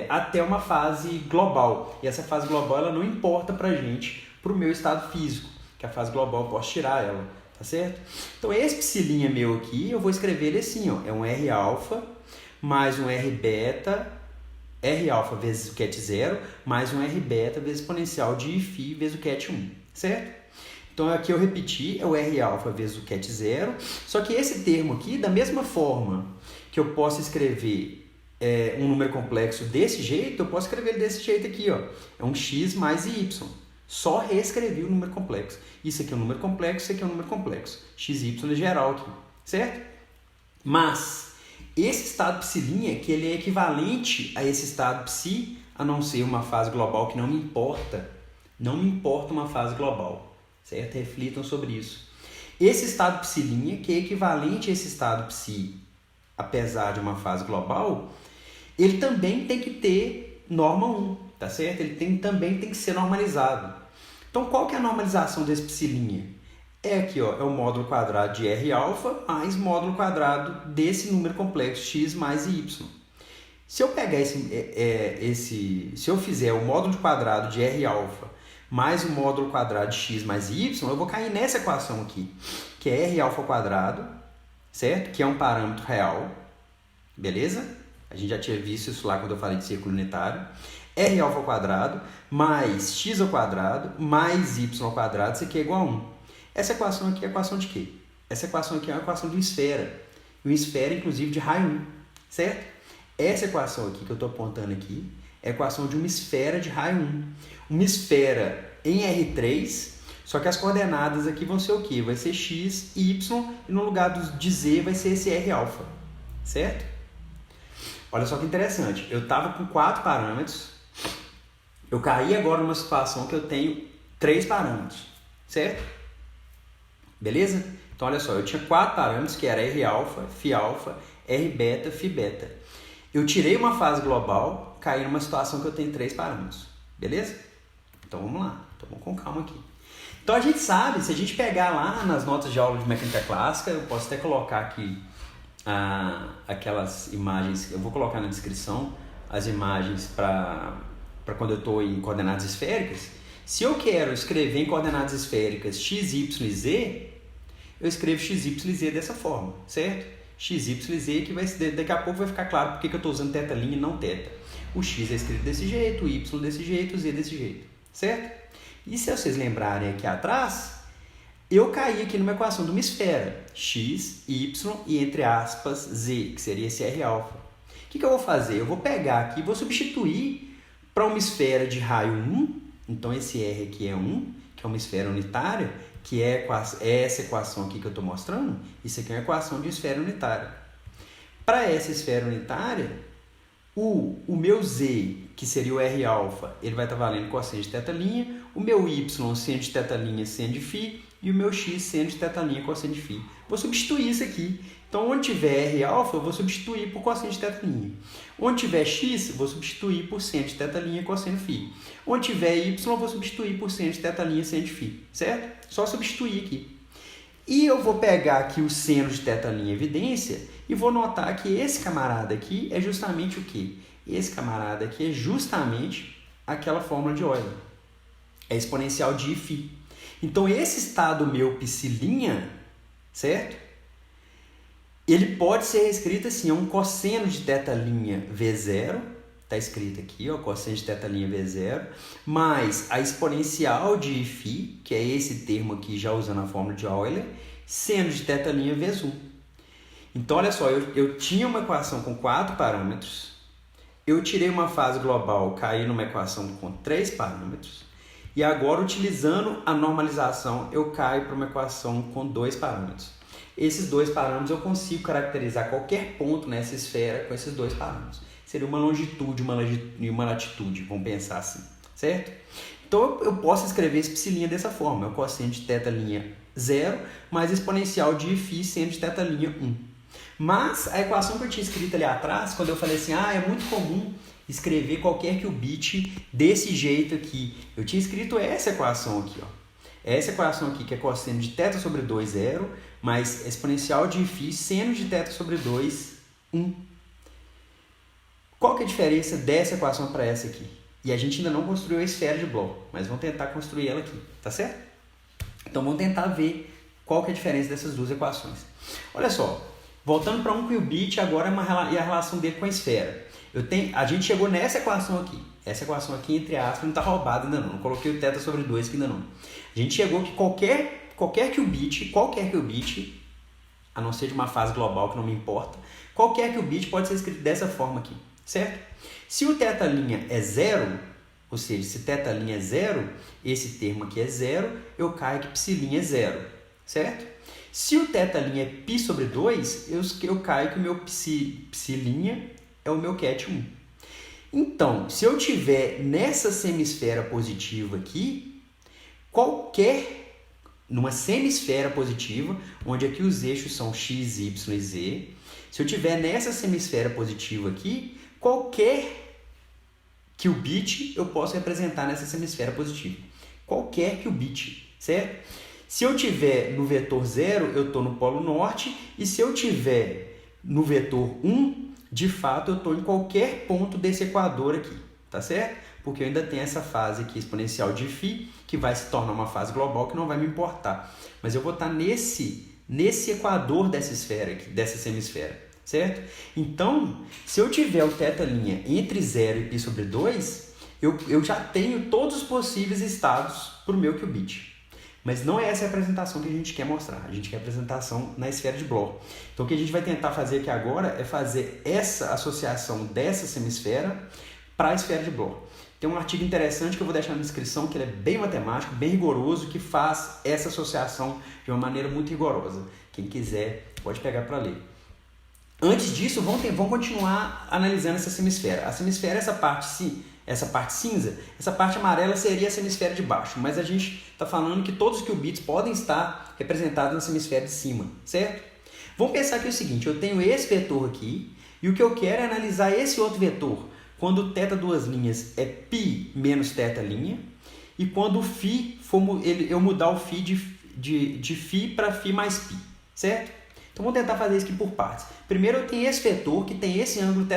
até uma fase global. E essa fase global ela não importa pra gente, pro meu estado físico, que a fase global eu posso tirar ela, tá certo? Então esse psi' meu aqui, eu vou escrever ele assim, ó, é um R alfa mais um R beta, R alfa vezes o ket 0, mais um R beta vezes exponencial de φ vezes o ket 1, certo? Então aqui eu repeti, é o R alfa vezes o ket 0, só que esse termo aqui, da mesma forma que eu posso escrever um número complexo desse jeito, eu posso escrever desse jeito aqui, ó. É um x mais y. Só reescrevi o número complexo. Isso aqui é um número complexo, isso aqui é um número complexo. xy é geral aqui, certo? Mas esse estado psi', que ele é equivalente a esse estado psi, a não ser uma fase global que não me importa uma fase global. Certo? Reflitam sobre isso. Esse estado psi', que é equivalente a esse estado psi, apesar de uma fase global, ele também tem que ter norma 1, tá certo? Ele também tem que ser normalizado. Então, qual que é a normalização desse psi'? É aqui, ó, é o módulo quadrado de R alfa mais módulo quadrado desse número complexo x mais y. Se eu pegar se eu fizer o módulo quadrado de R alfa mais o módulo quadrado de x mais y, eu vou cair nessa equação aqui, que é R alfa quadrado, certo? Que é um parâmetro real, beleza? A gente já tinha visto isso lá quando eu falei de círculo unitário. R alfa quadrado mais x ao quadrado mais y ao quadrado, isso aqui é igual a 1. Essa equação aqui é a equação de quê? Essa equação aqui é uma equação de uma esfera. Uma esfera, inclusive, de raio 1, certo? Essa equação aqui que eu estou apontando aqui é a equação de uma esfera de raio 1. Uma esfera em R3, só que as coordenadas aqui vão ser o quê? Vai ser x, y, e no lugar de z vai ser esse R alfa, certo? Olha só que interessante. Eu estava com 4 parâmetros, eu caí agora numa situação que eu tenho 3 parâmetros, certo? Beleza? Então, olha só, eu tinha 4 parâmetros, que era R alfa, φ alfa, R beta, φ beta. Eu tirei uma fase global, caí numa situação que eu tenho 3 parâmetros. Beleza? Então, vamos lá. Então, vamos com calma aqui. Então, a gente sabe, se a gente pegar lá nas notas de aula de mecânica clássica, eu posso até colocar aqui aquelas imagens, eu vou colocar na descrição as imagens para quando eu estou em coordenadas esféricas. Se eu quero escrever em coordenadas esféricas x, y e z, eu escrevo x, y e z dessa forma, certo? X, y e z, que daqui a pouco vai ficar claro porque que eu estou usando θ' e não θ. O x é escrito desse jeito, o y desse jeito, o z desse jeito, certo? E se vocês lembrarem aqui atrás, eu caí aqui numa equação de uma esfera, x, y e entre aspas z, que seria esse R alfa. O que eu vou fazer? Eu vou pegar aqui e vou substituir para uma esfera de raio 1, então esse R aqui é 1, que é uma esfera unitária, que é essa equação aqui que eu estou mostrando, isso aqui é uma equação de esfera unitária. Para essa esfera unitária, o meu z, que seria o R alfa, ele vai estar valendo cosseno de θ', o meu y, seno de θ', seno de φ, e o meu x, seno de θ', cosseno de φ. Vou substituir isso aqui. Então, onde tiver R alfa, eu vou substituir por cosseno de θ'. Onde tiver x, eu vou substituir por seno de θ' cosseno φ. Onde tiver y, eu vou substituir por seno de θ' seno de φ. Certo? Só substituir aqui. E eu vou pegar aqui o seno de θ' evidência e vou notar que esse camarada aqui é justamente o quê? Esse camarada aqui é justamente aquela fórmula de Euler. É exponencial de φ. Então, esse estado meu psi', certo? Ele pode ser escrito assim, é um cosseno de θ' V0, está escrito aqui, ó, cosseno de θ' V0, mais a exponencial de φ, que é esse termo aqui, já usando a fórmula de Euler, seno de θ' vezes 1. Então, olha só, eu tinha uma equação com 4 parâmetros, eu tirei uma fase global, caí numa equação com 3 parâmetros, e agora, utilizando a normalização, eu caio para uma equação com 2 parâmetros. Esses 2 parâmetros eu consigo caracterizar qualquer ponto nessa esfera com esses 2 parâmetros. Seria uma longitude e uma latitude, vamos pensar assim, certo? Então, eu posso escrever esse psi' dessa forma. É o cosseno de θ' 0 mais exponencial de φ seno de θ' 1. Mas a equação que eu tinha escrito ali atrás, quando eu falei assim, é muito comum escrever qualquer qubit desse jeito aqui. Eu tinha escrito essa equação aqui, ó. Essa equação aqui, que é cosseno de θ sobre 2, 0, mais exponencial de φ seno de θ sobre 2, 1. Qual que é a diferença dessa equação para essa aqui? E a gente ainda não construiu a esfera de Bloch, mas vamos tentar construir ela aqui, tá certo? Então vamos tentar ver qual que é a diferença dessas duas equações. Olha só, voltando para um qubit, agora e a relação dele com a esfera. A gente chegou nessa equação aqui. Essa equação aqui, entre aspas, não está roubada ainda não. Não coloquei o θ sobre 2 aqui ainda não. A gente chegou que qualquer qubit, a não ser de uma fase global que não me importa, qualquer qubit pode ser escrito dessa forma aqui, certo? Se o θ' é 0, ou seja, se θ' é 0, esse termo aqui é 0, eu caio que psi' é 0, certo? Se o θ' é π sobre 2, eu caio que o meu psi' é o meu ket 1. Então, se eu tiver nessa semisfera positiva aqui, numa semisfera positiva, onde aqui os eixos são x, y e z, se eu tiver nessa semisfera positiva aqui, qualquer qubit eu posso representar nessa semisfera positiva. Qualquer qubit, certo? Se eu tiver no vetor 0, eu estou no polo norte, e se eu tiver no vetor 1, de fato, eu estou em qualquer ponto desse equador aqui, tá certo? Porque eu ainda tenho essa fase aqui exponencial de φ, que vai se tornar uma fase global que não vai me importar. Mas eu vou estar nesse equador dessa esfera aqui, dessa semisfera, certo? Então, se eu tiver o θ' entre 0 e π sobre 2, eu já tenho todos os possíveis estados para o meu qubit. Mas não é essa a representação que a gente quer mostrar. A gente quer a representação na esfera de Bloch. Então, o que a gente vai tentar fazer aqui agora é fazer essa associação dessa semisfera para a esfera de Bloch. Tem um artigo interessante que eu vou deixar na descrição, que ele é bem matemático, bem rigoroso, que faz essa associação de uma maneira muito rigorosa. Quem quiser pode pegar para ler. Antes disso, vamos continuar analisando essa semisfera. A semisfera é essa parte cinza, essa parte amarela seria a semisfera de baixo, mas a gente está falando que todos os qubits podem estar representados na semisfera de cima, certo? Vamos pensar aqui o seguinte, eu tenho esse vetor aqui, e o que eu quero é analisar esse outro vetor, quando o θ duas linhas é π menos θ', e quando o φ, eu mudar o φ de φ para φ mais π, certo? Então, vamos tentar fazer isso aqui por partes. Primeiro, eu tenho esse vetor que tem esse ângulo θ'.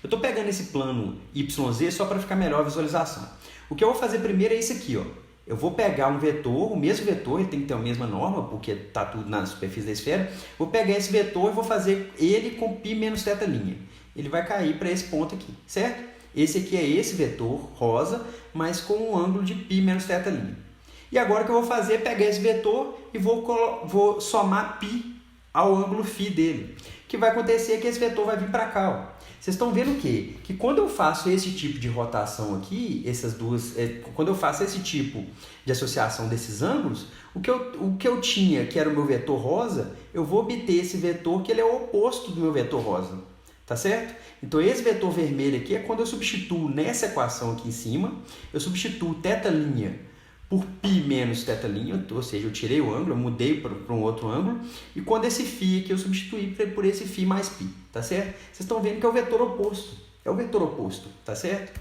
Eu estou pegando esse plano YZ só para ficar melhor a visualização. O que eu vou fazer primeiro é isso aqui, ó. Eu vou pegar um vetor, o mesmo vetor, ele tem que ter a mesma norma, porque está tudo na superfície da esfera. Vou pegar esse vetor e vou fazer ele com π menos θ'. Ele vai cair para esse ponto aqui, certo? Esse aqui é esse vetor rosa, mas com um ângulo de π menos θ'. E agora o que eu vou fazer é pegar esse vetor e vou somar π ao ângulo φ dele. O que vai acontecer é que esse vetor vai vir para cá. Ó. Vocês estão vendo o quê? Que quando eu faço esse tipo de rotação aqui, quando eu faço esse tipo de associação desses ângulos, o que eu tinha, que era o meu vetor rosa, eu vou obter esse vetor que ele é o oposto do meu vetor rosa. Tá certo? Então, esse vetor vermelho aqui é quando eu substituo nessa equação aqui em cima, eu substituo θ' por π menos θ', ou seja, eu tirei o ângulo, eu mudei para um outro ângulo, e quando esse φ aqui eu substituí por esse φ mais π, tá certo? Vocês estão vendo que é o vetor oposto, tá certo?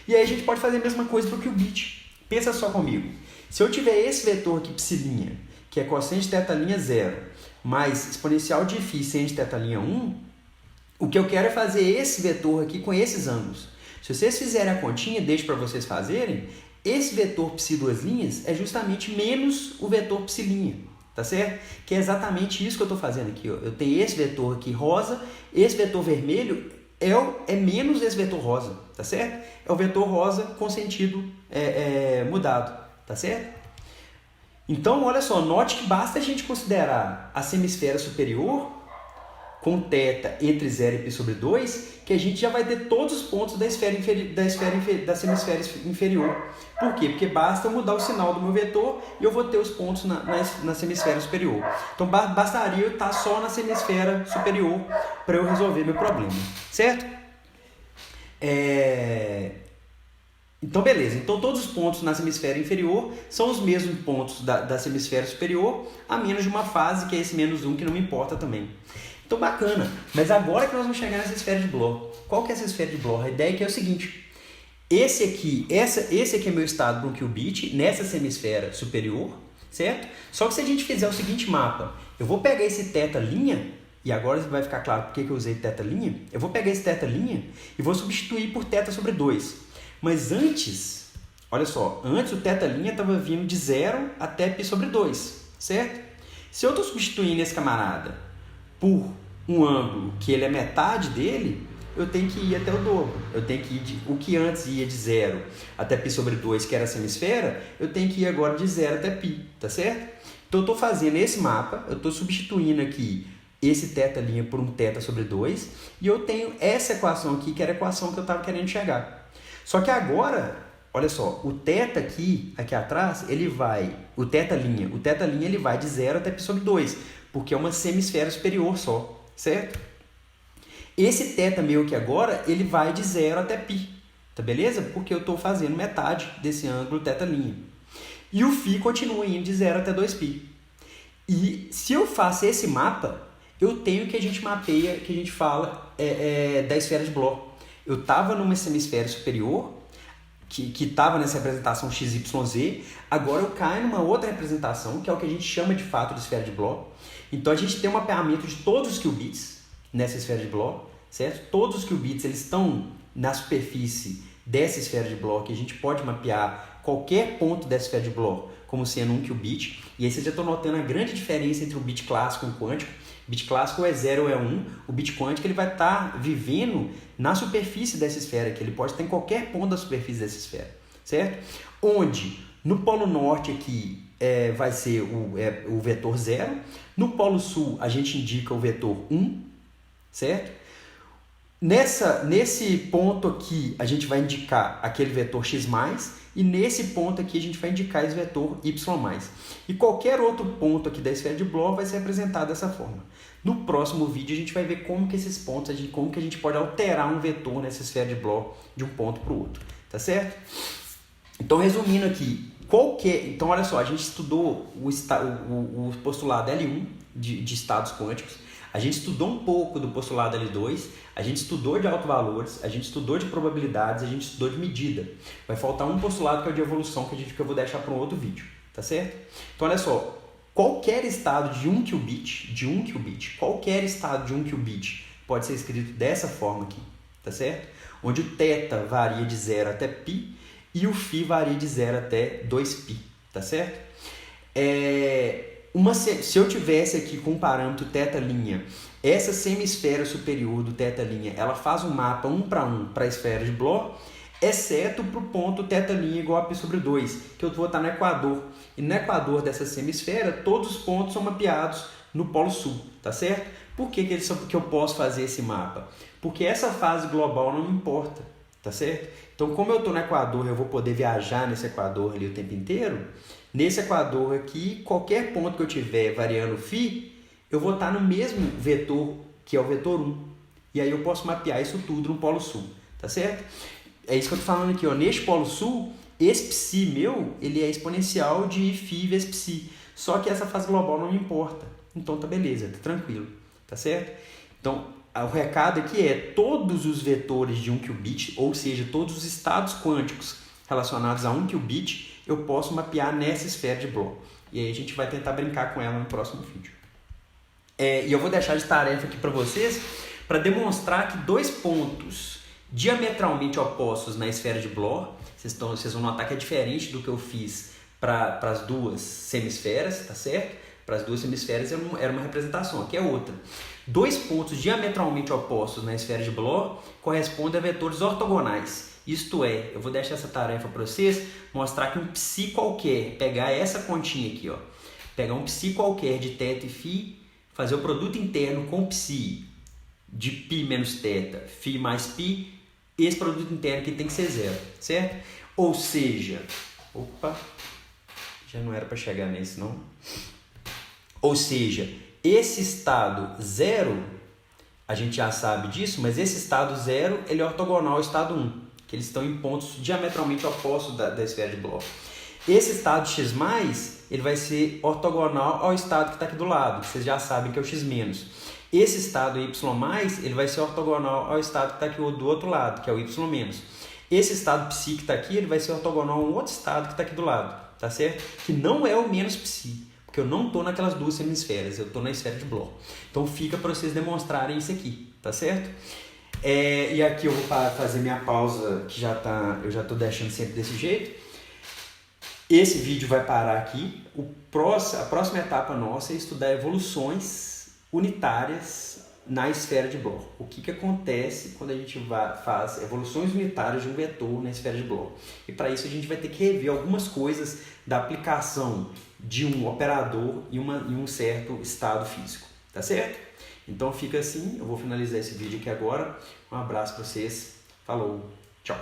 E aí a gente pode fazer a mesma coisa para o qubit. Pensa só comigo, se eu tiver esse vetor aqui, psi', que é cosseno de θ' 0, mais exponencial de φ seno de θ' 1, o que eu quero é fazer esse vetor aqui com esses ângulos. Se vocês fizerem a continha, deixo para vocês fazerem, esse vetor psi duas linhas é justamente menos o vetor psi', tá certo? Que é exatamente isso que eu estou fazendo aqui. Ó. Eu tenho esse vetor aqui rosa, esse vetor vermelho é menos esse vetor rosa, tá certo? É o vetor rosa com sentido mudado, tá certo? Então, olha só, note que basta a gente considerar a semisfera superior com θ entre 0 e π sobre 2, que a gente já vai ter todos os pontos da semisfera inferior. Por quê? Porque basta mudar o sinal do meu vetor e eu vou ter os pontos na semisfera superior. Então, bastaria eu estar só na semisfera superior para eu resolver meu problema, certo? Então, beleza. Então, todos os pontos na semisfera inferior são os mesmos pontos da semisfera superior, a menos de uma fase, que é esse menos 1, que não me importa também. Então, bacana. Mas agora que nós vamos chegar nessa esfera de Bloch. Qual que é essa esfera de Bloch? A ideia aqui é o seguinte. Esse aqui é meu estado para um qubit nessa semisfera superior, certo? Só que se a gente fizer o seguinte mapa, eu vou pegar esse θ', e agora vai ficar claro por que eu usei θ', eu vou pegar esse θ' e vou substituir por θ sobre 2. Mas antes, olha só, antes o θ' estava vindo de 0 até π sobre 2, certo? Se eu estou substituindo esse camarada por um ângulo que ele é metade dele, eu tenho que ir até o dobro. Eu tenho que ir o que antes ia de 0 até π sobre 2, que era a semisfera, eu tenho que ir agora de 0 até π, tá certo? Então eu estou fazendo esse mapa, eu estou substituindo aqui esse θ' por um θ sobre 2, e eu tenho essa equação aqui, que era a equação que eu estava querendo chegar. Só que agora, olha só, o θ aqui atrás, ele vai, o θ' ele vai de 0 até π sobre 2, porque é uma semisfera superior só, certo? Esse θ meu aqui agora, ele vai de 0 até π, tá beleza? Porque eu estou fazendo metade desse ângulo θ'. E o φ continua indo de 0 até 2π. E se eu faço esse mapa, eu tenho o que a gente mapeia, que a gente fala da esfera de Bloch. Eu estava numa semisfera superior, que estava nessa representação XYZ, agora eu caio numa outra representação, que é o que a gente chama de fato de esfera de Bloch. Então a gente tem um mapeamento de todos os qubits nessa esfera de Bloch, certo? Todos os qubits eles estão na superfície dessa esfera de Bloch, a gente pode mapear qualquer ponto dessa esfera de Bloch como sendo um qubit, e aí vocês já estão notando a grande diferença entre o bit clássico e o quântico. O bit clássico é 0 ou é 1, o bit quântico ele vai estar vivendo na superfície dessa esfera, que ele pode estar em qualquer ponto da superfície dessa esfera, certo? Onde no polo norte aqui vai ser o vetor 0, no polo sul a gente indica o vetor 1, certo? Nesse ponto aqui a gente vai indicar aquele vetor x+, e nesse ponto aqui a gente vai indicar esse vetor y+. E qualquer outro ponto aqui da esfera de Bloch vai ser representado dessa forma. No próximo vídeo a gente vai ver como que esses pontos, como que a gente pode alterar um vetor nessa esfera de Bloch de um ponto para o outro, tá certo? Então, resumindo aqui, então olha só, a gente estudou o postulado L1 de estados quânticos, a gente estudou um pouco do postulado L2, a gente estudou de autovalores, a gente estudou de probabilidades, a gente estudou de medida. Vai faltar um postulado que é o de evolução, que eu vou deixar para um outro vídeo, tá certo? Então, olha só, qualquer estado de um qubit, qualquer estado de um qubit pode ser escrito dessa forma aqui, tá certo? Onde o θ varia de 0 até π e o φ varia de 0 até 2π, tá certo? Se eu tivesse aqui com um parâmetro θ', essa semisfera superior do θ', ela faz um mapa 1 para 1 para a esfera de Bloch, exceto para o ponto θ' igual a π sobre 2, que eu vou estar no equador. E no equador dessa semisfera, todos os pontos são mapeados no polo sul, tá certo? Por que eu posso fazer esse mapa? Porque essa fase global não me importa, tá certo? Então, como eu estou no equador, eu vou poder viajar nesse equador ali o tempo inteiro. Nesse equador aqui, qualquer ponto que eu tiver variando φ, eu vou estar no mesmo vetor, que é o vetor 1. E aí eu posso mapear isso tudo no polo sul, tá certo? É isso que eu estou falando aqui, ó. Neste polo sul, esse psi meu, ele é exponencial de φ vezes psi. Só que essa fase global não me importa. Então tá beleza, tá tranquilo, tá certo? Então, o recado aqui é todos os vetores de 1 qubit, ou seja, todos os estados quânticos relacionados a 1 qubit, eu posso mapear nessa esfera de Bloch. E aí a gente vai tentar brincar com ela no próximo vídeo. E eu vou deixar de tarefa aqui para vocês, para demonstrar que dois pontos diametralmente opostos na esfera de Bloch, vocês vão notar que é diferente do que eu fiz para as duas semisferas, tá certo? Para as duas semisferas era uma representação, aqui é outra. Dois pontos diametralmente opostos na esfera de Bloch correspondem a vetores ortogonais. Isto é, eu vou deixar essa tarefa para vocês, mostrar que um psi qualquer, pegar essa continha aqui, ó, pegar um psi qualquer de θ e φ, fazer o produto interno com psi de π menos θ, φ mais π, esse produto interno aqui tem que ser zero, certo? Ou seja, opa, já não era para chegar nesse não. Ou seja, esse estado zero, a gente já sabe disso, mas esse estado zero ele é ortogonal ao estado 1, que eles estão em pontos diametralmente opostos da esfera de Bloch. Esse estado x+, ele vai ser ortogonal ao estado que está aqui do lado, que vocês já sabem que é o x-. Esse estado y+, ele vai ser ortogonal ao estado que está aqui do outro lado, que é o y-. Esse estado psi que está aqui, ele vai ser ortogonal a um outro estado que está aqui do lado, tá certo? Que não é o menos psi, porque eu não estou naquelas duas semisferas, eu estou na esfera de Bloch. Então fica para vocês demonstrarem isso aqui, tá certo? E aqui eu vou fazer minha pausa, que eu já estou deixando sempre desse jeito. Esse vídeo vai parar aqui. A próxima etapa nossa é estudar evoluções unitárias na esfera de Bloch. O que acontece quando a gente faz evoluções unitárias de um vetor na esfera de Bloch. E para isso a gente vai ter que rever algumas coisas da aplicação de um operador em um certo estado físico. Tá certo? Então fica assim, eu vou finalizar esse vídeo aqui agora. Um abraço para vocês. Falou, tchau!